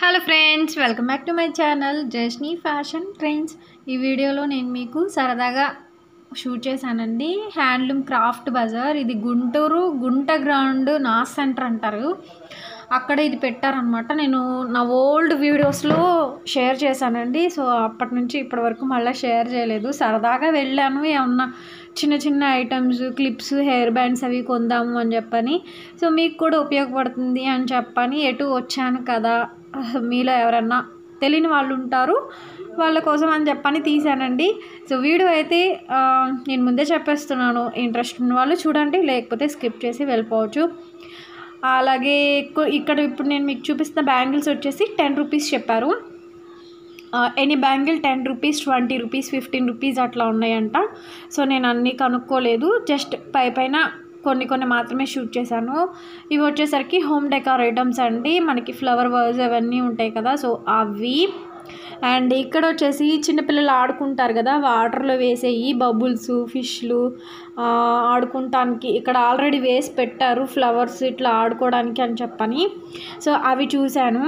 Hello friends, welcome back to my channel Jasni fashion trends. ఈ వీడియోలో నేను మీకు సరదాగా షూట్ చేశానండి. Handloom craft bazaar. ఇది గుంటూరు గుంట గ్రౌండ్ నాస్ సెంటర్ అంటారు, అక్కడ ఇది పెట్టారనమాట. నేను నా ఓల్డ్ వీడియోస్లో షేర్ చేశానండి. సో అప్పటి నుంచి ఇప్పటి వరకు మళ్ళీ షేర్ చేయలేదు. సరదాగా వెళ్ళాను, ఏమన్నా చిన్న చిన్న ఐటమ్స్, క్లిప్స్, హెయిర్ బ్యాండ్స్ అవి కొందాము అని చెప్పని. సో మీకు కూడా ఉపయోగపడుతుంది అని చెప్పని ఎటు వచ్చాను కదా, మీలో ఎవరన్నా తెలియని వాళ్ళు ఉంటారు, వాళ్ళ కోసం అని చెప్పని తీసానండి. సో వీడియో అయితే నేను ముందే చెప్పేస్తున్నాను, ఇంట్రెస్ట్ ఉన్న వాళ్ళు చూడండి, లేకపోతే స్కిప్ చేసి వెళ్ళిపోవచ్చు. అలాగే ఇక్కడ ఇప్పుడు నేను మీకు చూపిస్తున్న బ్యాంగిల్స్ వచ్చేసి 10 రూపీస్ చెప్పారు. Any bangle 10 rupees, 20 rupees, 15 rupees అట్లా ఉన్నాయంట. సో నేను అన్నీ కనుక్కోలేదు, జస్ట్ పైన కొన్ని మాత్రమే షూట్ చేశాను. ఇవి వచ్చేసరికి హోమ్ డెకార్ ఐటమ్స్ అండి, మనకి ఫ్లవర్ వాజ్ అవన్నీ ఉంటాయి కదా, సో అవి. అండ్ ఇక్కడ వచ్చేసి చిన్నపిల్లలు ఆడుకుంటారు కదా, వాటర్లో వేసేవి బబుల్స్, ఫిష్లు ఆడుకుంటానికి ఇక్కడ ఆల్రెడీ వేసి పెట్టారు, ఫ్లవర్స్ ఇట్లా ఆడుకోవడానికి అని చెప్పని. సో అవి చూశాను.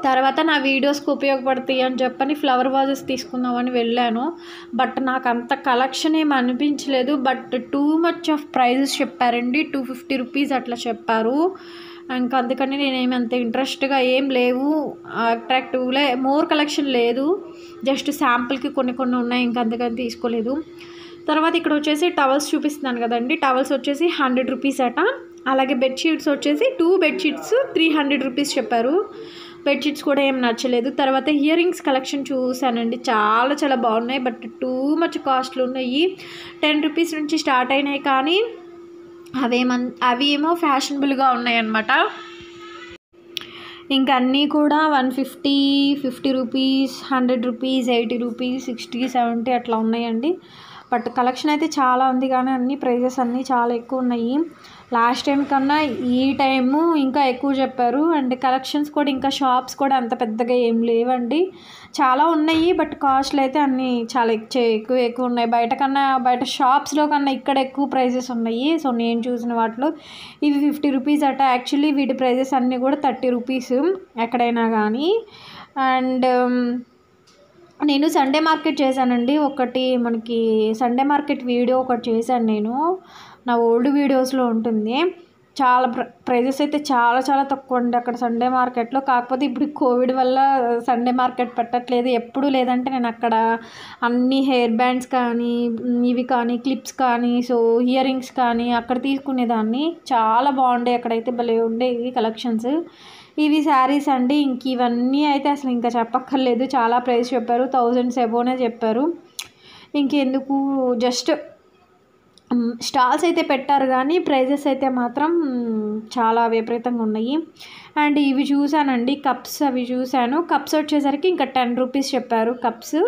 తర్వాత నా వీడియోస్కి ఉపయోగపడతాయి అని చెప్పని ఫ్లవర్ వాజెస్ తీసుకుందామని వెళ్ళాను. బట్ నాకు అంత కలెక్షన్ ఏమి అనిపించలేదు. But too much of prices చెప్పారండి, 250 రూపీస్ అట్లా చెప్పారు. ఇంకా అందుకని నేనేమి అంత ఇంట్రెస్ట్గా ఏం లేవు, అట్రాక్టివ్గా మోర్ కలెక్షన్ లేదు, జస్ట్ శాంపుల్కి కొన్ని ఉన్నాయి, ఇంకా అందుకని తీసుకోలేదు. తర్వాత ఇక్కడ వచ్చేసి టవల్స్ చూపిస్తున్నాను కదండి, టవల్స్ వచ్చేసి 100 రూపీస్ అట. అలాగే బెడ్షీట్స్ వచ్చేసి 2 బెడ్షీట్స్ 300 రూపీస్ చెప్పారు. బెడ్షీట్స్ కూడా ఏం నచ్చలేదు. తర్వాత ఇయర్ రింగ్స్ కలెక్షన్ చూసానండి, చాలా బాగున్నాయి, బట్ టూ మచ్ కాస్ట్లు ఉన్నాయి. 10 రూపీస్ నుంచి స్టార్ట్ అయినాయి, కానీ అవి ఏమో ఫ్యాషనబుల్గా ఉన్నాయి అన్నమాట. ఇంకా అన్నీ కూడా 150, 50 రూపీస్, 100 రూపీస్, 80 రూపీస్, 60, 70 అట్లా ఉన్నాయండి. బట్ కలెక్షన్ అయితే చాలా ఉంది, కానీ అన్ని ప్రైజెస్ అన్నీ చాలా ఎక్కువ ఉన్నాయి. లాస్ట్ టైం కన్నా ఈ టైము ఇంకా ఎక్కువ చెప్పారు. అండ్ కలెక్షన్స్ కూడా, ఇంకా షాప్స్ కూడా అంత పెద్దగా ఏం లేవండి, చాలా ఉన్నాయి, బట్ కాస్ట్లు అయితే అన్నీ చాలా ఎక్కువ ఉన్నాయి. బయట షాప్స్లో కన్నా ఇక్కడ ఎక్కువ ప్రైజెస్ ఉన్నాయి. సో నేను చూసిన వాటిలో ఇవి 50 రూపీస్ అట. యాక్చువల్లీ వీటి ప్రైజెస్ అన్నీ కూడా 30 రూపీస్ ఎక్కడైనా కానీ. అండ్ నేను సండే మార్కెట్ చేశానండి ఒకటి, మనకి సండే మార్కెట్ వీడియో ఒకటి చేశాను నేను, నా ఓల్డ్ వీడియోస్లో ఉంటుంది. చాలా ప్రైజెస్ అయితే చాలా తక్కువ అండి అక్కడ సండే మార్కెట్లో. కాకపోతే ఇప్పుడు కోవిడ్ వల్ల సండే మార్కెట్ పెట్టట్లేదు, ఎప్పుడు లేదంటే నేను అక్కడ అన్ని హెయిర్ బ్యాండ్స్ కానీ, ఇవి కానీ, క్లిప్స్ కానీ, సో ఇయర్ రింగ్స్ కానీ అక్కడ తీసుకునేదాన్ని. చాలా బాగుండే అక్కడైతే, భలే ఉండేవి కలెక్షన్స్. ఇవి శారీస్ అండి, ఇంక ఇవన్నీ అయితే అసలు ఇంకా చెప్పక్కర్లేదు, చాలా ప్రైస్ చెప్పారు, 1000 అబోనే చెప్పారు. ఇంకెందుకు, జస్ట్ స్టాల్స్ అయితే పెట్టారు, కానీ ప్రైజెస్ అయితే మాత్రం చాలా విపరీతంగా ఉన్నాయి. అండ్ ఇవి చూసానండి, కప్స్ అవి చూశాను. కప్స్ వచ్చేసరికి ఇంకా 10 రూపీస్ చెప్పారు కప్స్.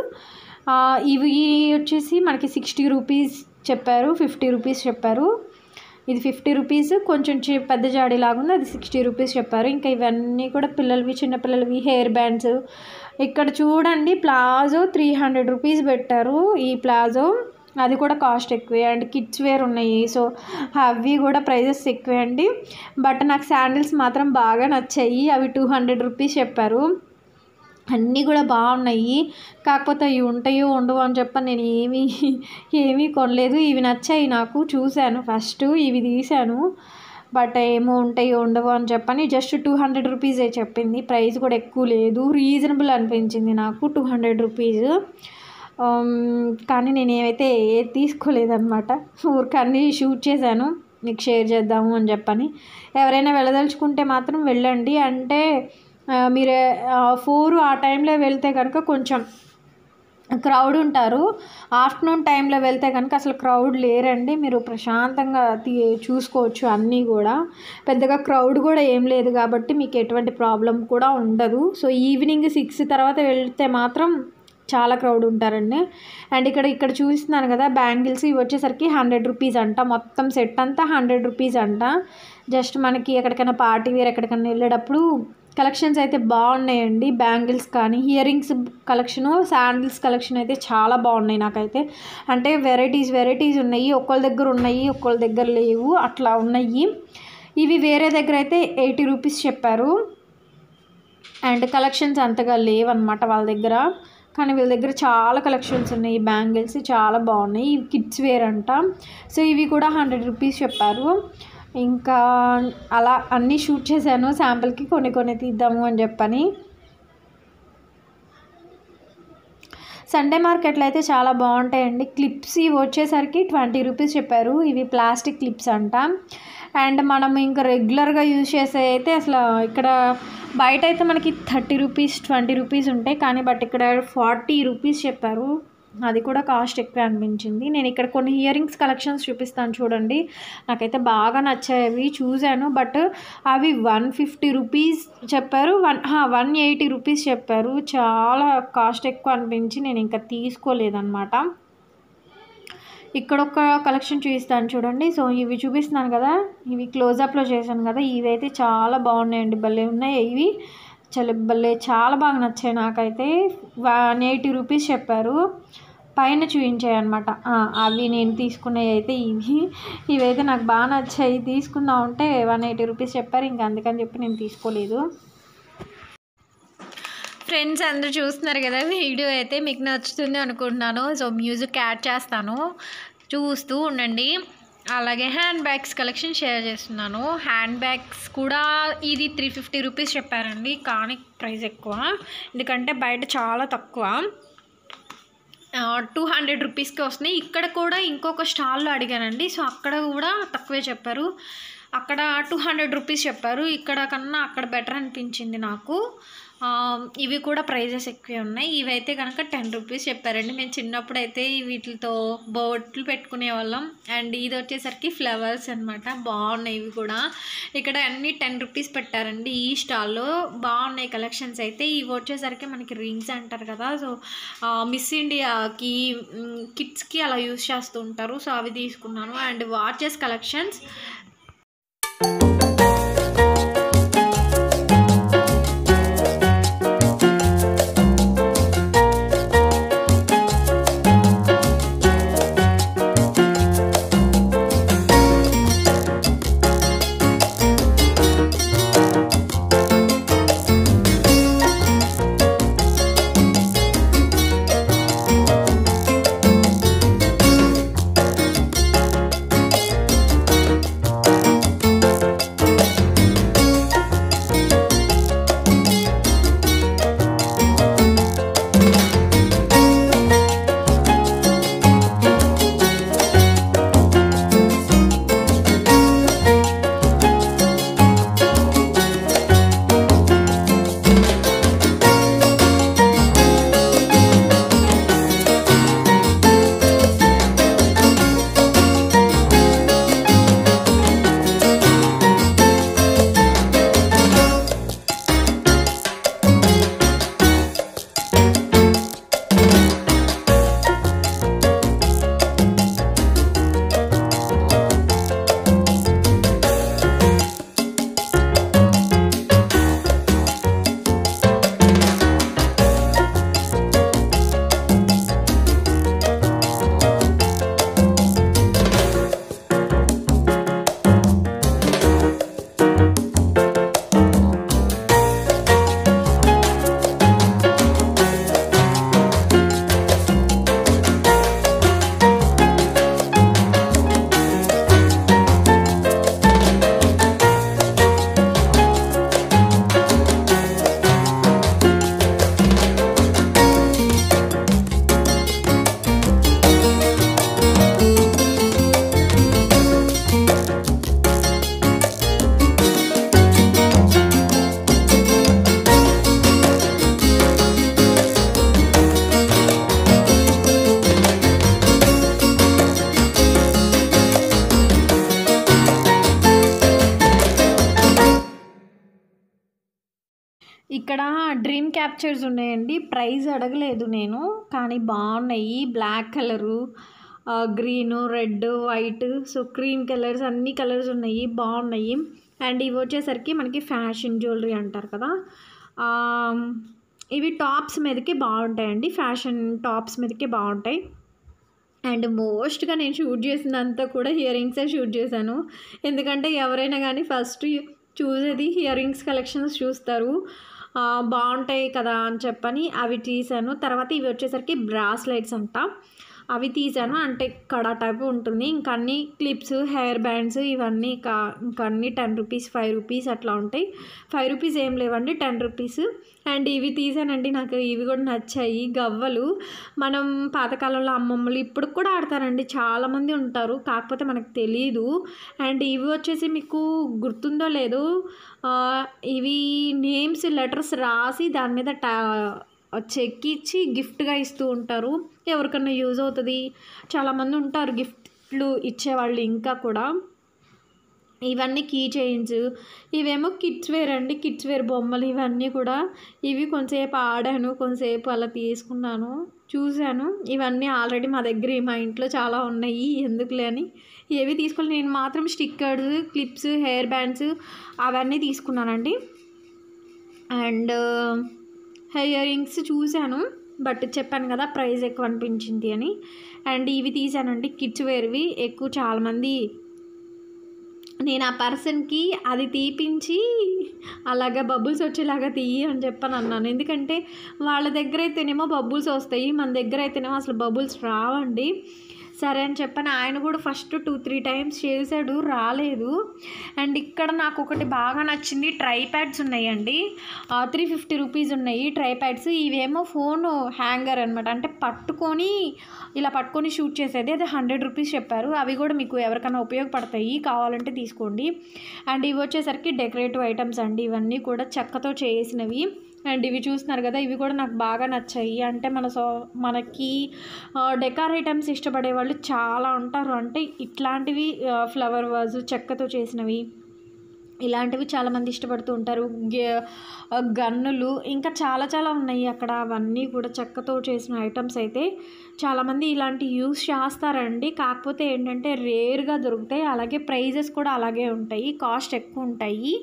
ఇవి వచ్చేసి మనకి 60 రూపీస్ చెప్పారు, 50 రూపీస్ చెప్పారు. ఇది 50 రూపీస్, కొంచెం పెద్ద జాడీ లాగుంది, అది 60 రూపీస్ చెప్పారు. ఇంకా ఇవన్నీ కూడా పిల్లలవి, చిన్నపిల్లలవి హెయిర్ బ్యాండ్స్. ఇక్కడ చూడండి, ప్లాజో 300 రూపీస్ పెట్టారు. ఈ ప్లాజో అది కూడా కాస్ట్ ఎక్కువే. అండ్ కిడ్స్ వేర్ ఉన్నాయి, సో అవి కూడా ప్రైజెస్ ఎక్కువే అండి. బట్ నాకు శాండిల్స్ మాత్రం బాగా నచ్చాయి, అవి 200 రూపీస్ చెప్పారు. అన్నీ కూడా బాగున్నాయి, కాకపోతే అవి ఉంటాయో ఉండవు అని చెప్పని నేను ఏమీ కొనలేదు. ఇవి నచ్చాయి నాకు, చూశాను ఫస్ట్, ఇవి తీశాను, బట్ ఏమో ఉంటాయో ఉండవు అని చెప్పని జస్ట్ 200 రూపీసే చెప్పింది. ప్రైస్ కూడా ఎక్కువ లేదు, రీజనబుల్ అనిపించింది నాకు 200 రూపీస్. కానీ నేను ఏమైతే తీసుకోలేదన్నమాట, ఊరికన్నీ షూట్ చేశాను, మీకు షేర్ చేద్దాము అని చెప్పని. ఎవరైనా వెళ్ళదలుచుకుంటే మాత్రం వెళ్ళండి. అంటే మీరు 4 ఆ టైంలో వెళ్తే కనుక కొంచెం క్రౌడ్ ఉంటారు. ఆఫ్టర్నూన్ టైంలో వెళ్తే కనుక అసలు క్రౌడ్ లేరండి, మీరు ప్రశాంతంగా చూసుకోవచ్చు. అన్నీ కూడా పెద్దగా క్రౌడ్ కూడా ఏం లేదు, కాబట్టి మీకు ఎటువంటి ప్రాబ్లం కూడా ఉండదు. సో ఈవినింగ్ 6 తర్వాత వెళ్తే మాత్రం చాలా క్రౌడ్ ఉంటారండి. అండ్ ఇక్కడ చూస్తున్నాను కదా బ్యాంగిల్స్, ఇవి వచ్చేసరికి 100 రూపీస్ అంట, మొత్తం సెట్ అంతా 100 రూపీస్ అంట. జస్ట్ మనకి ఎక్కడికైనా పార్టీ వేర్ ఎక్కడికైనా వెళ్ళేటప్పుడు కలెక్షన్స్ అయితే బాగున్నాయండి. బ్యాంగిల్స్ కానీ, ear rings collection, sandals collection అయితే చాలా బాగున్నాయి నాకైతే. అంటే వెరైటీస్ ఉన్నాయి, ఒక్కొక్క దగ్గర ఉన్నాయి, ఒక్కొక్క దగ్గర లేవు, అట్లా ఉన్నాయి. ఇవి వేరే దగ్గర అయితే 80 రూపీస్ చెప్పారు. అండ్ కలెక్షన్స్ అంతగా లేవన్నమాట వాళ్ళ దగ్గర. కానీ వీళ్ళ దగ్గర చాలా కలెక్షన్స్ ఉన్నాయి. బ్యాంగిల్స్ చాలా బాగున్నాయి. ఇవి కిడ్స్ వేర్ అంట. సో ఇవి కూడా 100 రూపీస్ చెప్పారు. ఇంకా అలా అన్నీ షూట్ చేశాను శాంపుల్కి, కొన్ని తీద్దాము అని చెప్పని. సండే మార్కెట్లో అయితే చాలా బాగుంటాయండి. క్లిప్స్ ఇవి వచ్చేసరికి 20 రూపీస్ చెప్పారు. ఇవి ప్లాస్టిక్ క్లిప్స్ అంట. అండ్ మనం ఇంకా రెగ్యులర్గా యూజ్ చేసే అయితే అసలు ఇక్కడ బయట అయితే మనకి 30 రూపీస్ 20 రూపీస్ ఉంటాయి. కానీ బట్ ఇక్కడ 40 రూపీస్ చెప్పారు. అది కూడా కాస్ట్ ఎక్కువ అనిపించింది. నేను ఇక్కడ కొన్ని ఇయర్ రింగ్స్ కలెక్షన్స్ చూపిస్తాను చూడండి. నాకైతే బాగా నచ్చాయి. అవి చూశాను బట్ అవి 150 రూపీస్ చెప్పారు. 180 రూపీస్ చెప్పారు. చాలా కాస్ట్ ఎక్కువ అనిపించి నేను ఇంకా తీసుకోలేదన్నమాట. ఇక్కడ ఒక కలెక్షన్ చూపిస్తాను చూడండి. సో ఇవి చూపిస్తున్నాను కదా, ఇవి క్లోజప్లో చేశాను కదా, ఇవి అయితే చాలా బాగున్నాయండి. భలే ఉన్నాయి ఇవి. చాలా బాగా నచ్చాయి నాకైతే. 180 రూపీస్ చెప్పారు. పైన చూపించాయి అనమాట. అవి నేను తీసుకునేవి అయితే ఇవైతే నాకు బాగా నచ్చాయి. తీసుకుందాం అంటే 180 రూపీస్ చెప్పారు. ఇంకా అందుకని చెప్పి నేను తీసుకోలేదు. ఫ్రెండ్స్ అందరూ చూస్తున్నారు కదా, వీడియో అయితే మీకు నచ్చుతుంది అనుకుంటున్నాను. సో మ్యూజిక్ యాడ్ చేస్తాను, చూస్తూ ఉండండి. అలాగే హ్యాండ్ బ్యాగ్స్ కలెక్షన్ షేర్ చేస్తున్నాను. హ్యాండ్ బ్యాగ్స్ కూడా ఇది 350 రూపీస్ చెప్పారండి. కానీ ప్రైస్ ఎక్కువ, ఎందుకంటే బయట చాలా తక్కువ. 200 రూపీస్కి వస్తున్నాయి. ఇక్కడ కూడా ఇంకొక స్టాల్లో అడిగానండి. సో అక్కడ కూడా తక్కువే చెప్పారు. అక్కడ 200 రూపీస్ చెప్పారు. ఇక్కడ కన్నా అక్కడ బెటర్ అనిపించింది నాకు. ఇవి కూడా ప్రైజెస్ ఎక్కువే ఉన్నాయి. ఇవైతే కనుక 10 రూపీస్ చెప్పారండి. మేము చిన్నప్పుడు అయితే వీటితో బొట్లు పెట్టుకునే వాళ్ళం. అండ్ ఇది వచ్చేసరికి ఫ్లవర్స్ అనమాట. బాగున్నాయి ఇవి కూడా. ఇక్కడ అన్నీ 10 రూపీస్ పెట్టారండి ఈ స్టాల్లో. బాగున్నాయి కలెక్షన్స్ అయితే. ఇవి వచ్చేసరికి మనకి రింగ్స్ అంటారు కదా, సో మిస్ ఇండియాకి కిడ్స్కి అలా యూజ్ చేస్తూ ఉంటారు. సో అవి తీసుకున్నాను. అండ్ వాచెస్ కలెక్షన్స్ ఇక్కడ డ్రీమ్ క్యాప్చర్స్ ఉన్నాయండి. ప్రైస్ అడగలేదు నేను, కానీ బాగున్నాయి. Black colour, green, red, white, so cream colours, అన్ని కలర్స్ ఉన్నాయి, బాగున్నాయి. అండ్ ఇవి వచ్చేసరికి మనకి ఫ్యాషన్ జ్యువెలరీ అంటారు కదా, ఇవి టాప్స్ మీదకి బాగుంటాయండి. ఫ్యాషన్ టాప్స్ మీదకి బాగుంటాయి. అండ్ మోస్ట్గా నేను షూట్ చేసినంతా కూడా ఇయర్ రింగ్సే షూట్ చేశాను. ఎందుకంటే ఎవరైనా కానీ ఫస్ట్ చూసేది ఇయర్ రింగ్స్ కలెక్షన్స్ చూస్తారు. బాగుంటాయి కదా అని చెప్పని అవి తీసాను. తర్వాత ఇవి వచ్చేసరికి బ్రాస్లెట్స్ అంట, అవి తీసాను. అంటే కడా టైప్ ఉంటుంది. ఇంకా అన్ని క్లిప్స్, హెయిర్ బ్యాండ్స్ ఇవన్నీ ఇంకా అన్నీ 10 రూపీస్, 5 రూపీస్ అట్లా ఉంటాయి. 5 రూపీస్ ఏం లేవండి, 10 రూపీస్. అండ్ ఇవి తీసానండి, నాకు ఇవి కూడా నచ్చాయి. గవ్వలు మనం పాతకాలంలో అమ్మమ్మలు ఇప్పుడు కూడా ఆడతారండి, చాలామంది ఉంటారు, కాకపోతే మనకు తెలీదు. అండ్ ఇవి వచ్చేసి మీకు గుర్తుందో లేదో, ఇవి నేమ్స్ లెటర్స్ రాసి దాని మీద చెక్కిచ్చి గిఫ్ట్గా ఇస్తూ ఉంటారు. ఎవరికన్నా యూజ్ అవుతుంది, చాలామంది ఉంటారు గిఫ్ట్లు ఇచ్చేవాళ్ళు. ఇంకా కూడా ఇవన్నీ కీ చైన్స్, ఇవేమో కిడ్స్ వేర్ అండి, కిడ్స్ వేర్ బొమ్మలు ఇవన్నీ కూడా. ఇవి కొంతసేపు ఆడాను, కొంతసేపు అలా తీసుకున్నాను, చూశాను. ఇవన్నీ ఆల్రెడీ మా దగ్గర మా ఇంట్లో చాలా ఉన్నాయి, ఎందుకులే అని ఏవి తీసుకోవాలి. నేను మాత్రం స్టిక్కర్స్, క్లిప్స్, హెయిర్ బ్యాండ్స్ అవన్నీ తీసుకున్నానండి. అండ్ ఇయర్ రింగ్స్ చూశాను, బట్ చెప్పాను కదా ప్రైస్ ఎక్కువ అనిపించింది అని. అండ్ ఇవి తీసానండి, కిడ్స్ వేర్వి. ఎక్కువ చాలామంది నేను ఆ పర్సన్కి అది తీపించి అలాగా బబుల్స్ వచ్చేలాగా తీయి అని చెప్పని అన్నాను. ఎందుకంటే వాళ్ళ దగ్గర అయితేనేమో బబుల్స్ వస్తాయి, మన దగ్గర అయితేనేమో అసలు బబుల్స్ రావండి. సరే అని చెప్పని ఆయన కూడా ఫస్ట్ 2-3 టైమ్స్ చేశాడు, రాలేదు. అండ్ ఇక్కడ నాకు ఒకటి బాగా నచ్చింది, ట్రైప్యాడ్స్ ఉన్నాయండి. 350 రూపీస్ ఉన్నాయి ట్రైప్యాడ్స్. ఇవేమో ఫోన్ హ్యాంగర్ అనమాట, అంటే ఇలా పట్టుకొని షూట్ చేసేది. అది 100 రూపీస్ చెప్పారు. అవి కూడా మీకు ఎవరికైనా ఉపయోగపడతాయి, కావాలంటే తీసుకోండి. అండ్ ఇవి వచ్చేసరికి డెకరేటివ్ ఐటమ్స్ అండి, ఇవన్నీ కూడా చెక్కతో చేసినవి. అండ్ ఇవి చూస్తున్నారు కదా, ఇవి కూడా నాకు బాగా నచ్చాయి. అంటే మనకి డెకార్ ఐటమ్స్ ఇష్టపడే వాళ్ళు చాలా ఉంటారు. అంటే ఇట్లాంటివి ఫ్లవర్ వాజు చెక్కతో చేసినవి ఇలాంటివి చాలామంది ఇష్టపడుతూ ఉంటారు. గన్నులు ఇంకా చాలా ఉన్నాయి అక్కడ, అవన్నీ కూడా చెక్కతో చేసిన ఐటమ్స్. అయితే చాలామంది ఇలాంటి యూస్ చేస్తారండి, కాకపోతే ఏంటంటే రేర్గా దొరుకుతాయి. అలాగే ప్రైజెస్ కూడా అలాగే ఉంటాయి, కాస్ట్ ఎక్కువ ఉంటాయి.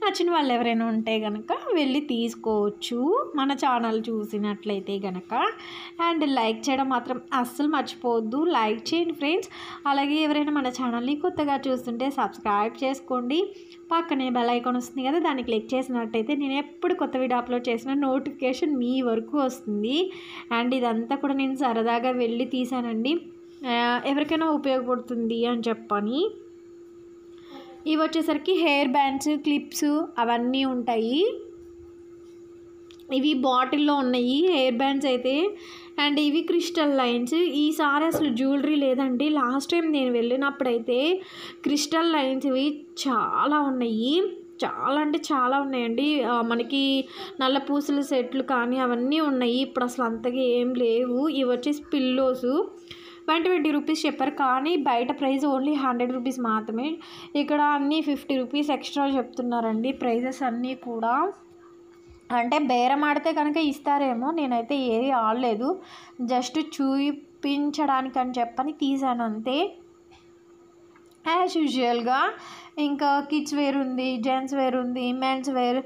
నచ్చిన వాళ్ళు ఎవరైనా ఉంటే కనుక వెళ్ళి తీసుకోవచ్చు, మన ఛానల్ చూసినట్లయితే కనుక. అండ్ లైక్ చేయడం మాత్రం అస్సలు మర్చిపోవద్దు, లైక్ చేయండి ఫ్రెండ్స్. అలాగే ఎవరైనా మన ఛానల్ని కొత్తగా చూస్తుంటే సబ్స్క్రైబ్ చేసుకోండి. పక్కనే బెల్ ఐకాన్ వస్తుంది కదా, దాన్ని క్లిక్ చేసినట్టయితే నేను ఎప్పుడు కొత్త వీడియో అప్లోడ్ చేసిన నోటిఫికేషన్ మీ వరకు వస్తుంది. అండ్ ఇదంతా కూడా నేను సరదాగా వెళ్ళి తీసానండి, ఎవరికైనా ఉపయోగపడుతుంది అని చెప్పని. ఇవి వచ్చేసరికి హెయిర్ బ్యాండ్స్, క్లిప్స్ అవన్నీ ఉంటాయి. ఇవి బాటిల్లో ఉన్నాయి హెయిర్ బ్యాండ్స్ అయితే. అండ్ ఇవి క్రిస్టల్ లైన్స్. ఈసారి అసలు జ్యువెలరీ లేదండి, లాస్ట్ టైం నేను వెళ్ళినప్పుడైతే క్రిస్టల్ లైన్స్ ఇవి చాలా ఉన్నాయి, చాలా అంటే చాలా ఉన్నాయండి. మనకి నల్ల పూసల సెట్లు కానీ అవన్నీ ఉన్నాయి. ఇప్పుడు అసలు అంతగా ఏం లేవు. ఇవి వచ్చేసి పిల్లోసు 120 రూపీస్ చెప్పారు, కానీ బయట ప్రైస్ ఓన్లీ 100 రూపీస్ మాత్రమే. ఇక్కడ అన్నీ 50 రూపీస్ ఎక్స్ట్రా చెప్తున్నారండి ప్రైజెస్ అన్నీ కూడా. అంటే బేరం ఆడితే కనుక ఇస్తారేమో, నేనైతే ఏది ఆడలేదు, జస్ట్ చూపించడానికి అని చెప్పని తీసాను అంతే. యాజ్ యూజువల్గా ఇంకా కిడ్స్ వేర్ ఉంది, జెంట్స్ వేర్ ఉంది, మెన్స్ వేర్,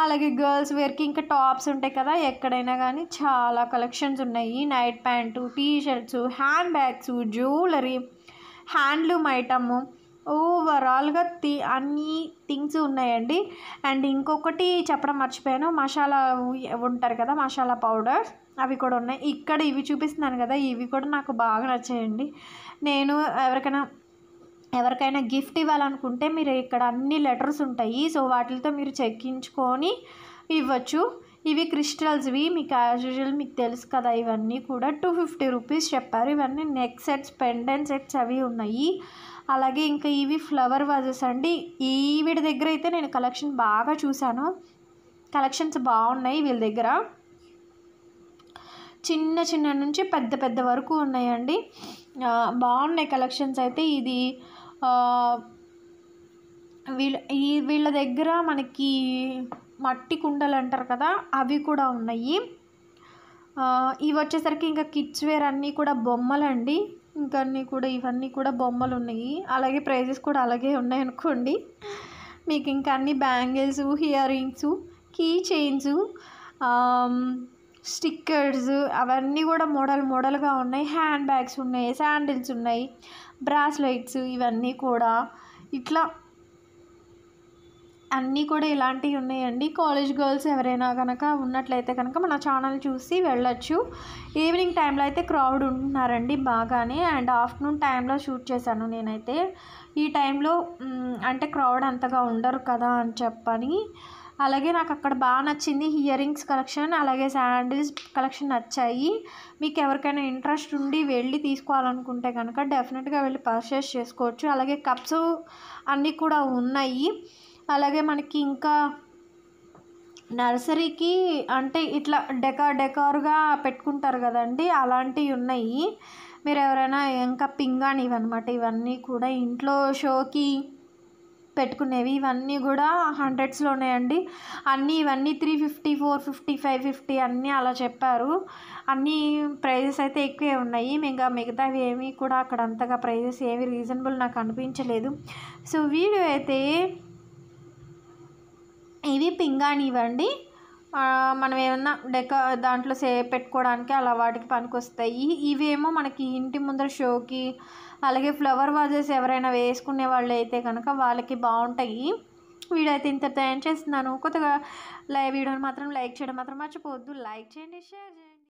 అలాగే గర్ల్స్ వేర్కి ఇంకా టాప్స్ ఉంటాయి కదా, ఎక్కడైనా కానీ చాలా కలెక్షన్స్ ఉన్నాయి. Night pant, t-shirts, hand bags, jewellery, handloom item, ఓవరాల్గా అన్ని థింగ్స్ ఉన్నాయండి. అండ్ ఇంకొకటి చెప్పడం మర్చిపోయాను, మసాలా ఉంటారు కదా, మసాలా పౌడర్స్ అవి కూడా ఉన్నాయి ఇక్కడ. ఇవి చూపిస్తున్నాను కదా, ఇవి కూడా నాకు బాగా నచ్చాయండి. నేను ఎవరికైనా గిఫ్ట్ ఇవ్వాలనుకుంటే మీరు ఇక్కడ అన్ని లెటర్స్ ఉంటాయి, సో వాటితో మీరు చెక్కించుకొని ఇవ్వచ్చు. ఇవి క్రిస్టల్స్వి, మీకు యాజ్ యూజువల్ మీకు తెలుసు కదా. ఇవన్నీ కూడా 250 రూపీస్ చెప్పారు. ఇవన్నీ నెక్ సెట్స్, పెండెంట్ సెట్స్ అవి ఉన్నాయి. అలాగే ఇంకా ఇవి ఫ్లవర్ వాజెస్ అండి. వీడి దగ్గర అయితే నేను కలెక్షన్ బాగా చూశాను, కలెక్షన్స్ బాగున్నాయి వీళ్ళ దగ్గర. చిన్న నుంచి పెద్ద వరకు ఉన్నాయండి, బాగున్నాయి కలెక్షన్స్ అయితే. ఇది వీళ్ళ దగ్గర మనకి మట్టి కుండలు అంటారు కదా, అవి కూడా ఉన్నాయి. ఇవి వచ్చేసరికి ఇంకా కిడ్స్ వేర్ అన్నీ కూడా బొమ్మలండి, ఇంకా అన్నీ కూడా ఇవన్నీ కూడా బొమ్మలు ఉన్నాయి. అలాగే ప్రైజెస్ కూడా అలాగే ఉన్నాయి అనుకోండి. మీకు ఇంకా అన్ని bangles, ear rings, key chains, stickers అవన్నీ కూడా మోడల్గా ఉన్నాయి. హ్యాండ్ బ్యాగ్స్ ఉన్నాయి, శాండిల్స్ ఉన్నాయి, బ్రాస్లెట్స్ ఇవన్నీ కూడా. ఇట్లా అన్నీ కూడా ఇలాంటివి ఉన్నాయండి. కాలేజ్ గర్ల్స్ ఎవరైనా కనుక ఉన్నట్లయితే కనుక మన ఛానల్ చూసి వెళ్ళొచ్చు. ఈవినింగ్ టైంలో అయితే క్రౌడ్ ఉంటున్నారండి బాగానే. అండ్ ఆఫ్టర్నూన్ టైంలో షూట్ చేశాను నేనైతే. ఈ టైంలో అంటే క్రౌడ్ అంతగా ఉండరు కదా అని చెప్పని. అలాగే నాకు అక్కడ బాగా నచ్చింది ఇయర్ రింగ్స్ కలెక్షన్, అలాగే శాండిల్స్ కలెక్షన్ నచ్చాయి. మీకు ఎవరికైనా ఇంట్రెస్ట్ ఉండి వెళ్ళి తీసుకోవాలనుకుంటే కనుక డెఫినెట్గా వెళ్ళి పర్చేస్ చేసుకోవచ్చు. అలాగే కప్స్ అన్నీ కూడా ఉన్నాయి. అలాగే మనకి ఇంకా నర్సరీకి అంటే ఇట్లా డెకార్గా పెట్టుకుంటారు కదండి, అలాంటివి ఉన్నాయి. మీరు ఎవరైనా ఇంకా పింగాణి ఇవన్నమాట, ఇవన్నీ కూడా ఇంట్లో షోకి పెట్టుకునేవి. ఇవన్నీ కూడా హండ్రెడ్స్లో ఉన్నాయండి అన్నీ. ఇవన్నీ 350, 450, 550 అన్నీ అలా చెప్పారు. అన్నీ ప్రైజెస్ అయితే ఎక్కువే ఉన్నాయి. మిగతావి ఏమీ కూడా అక్కడ అంతగా ప్రైజెస్ ఏమి రీజనబుల్ నాకు అనిపించలేదు. సో వీడియో అయితే ఇవి పింగాణి ఇవ్వండి. మనం ఏమన్నా దాంట్లో పెట్టుకోవడానికి అలా వాటికి పనికొస్తాయి. ఇవేమో మనకి ఇంటి ముందర షోకి, అలాగే ఫ్లవర్ వాజెస్ ఎవరైనా వేసుకునే వాళ్ళు అయితే కనుక వాళ్ళకి బాగుంటాయి. వీడియో అయితే ఇంతతో ఎండ్ చేస్తున్నాను. కొత్తగా వీడియోని మాత్రం లైక్ చేయడం మాత్రం మర్చిపోవద్దు. లైక్ చేయండి, షేర్ చేయండి.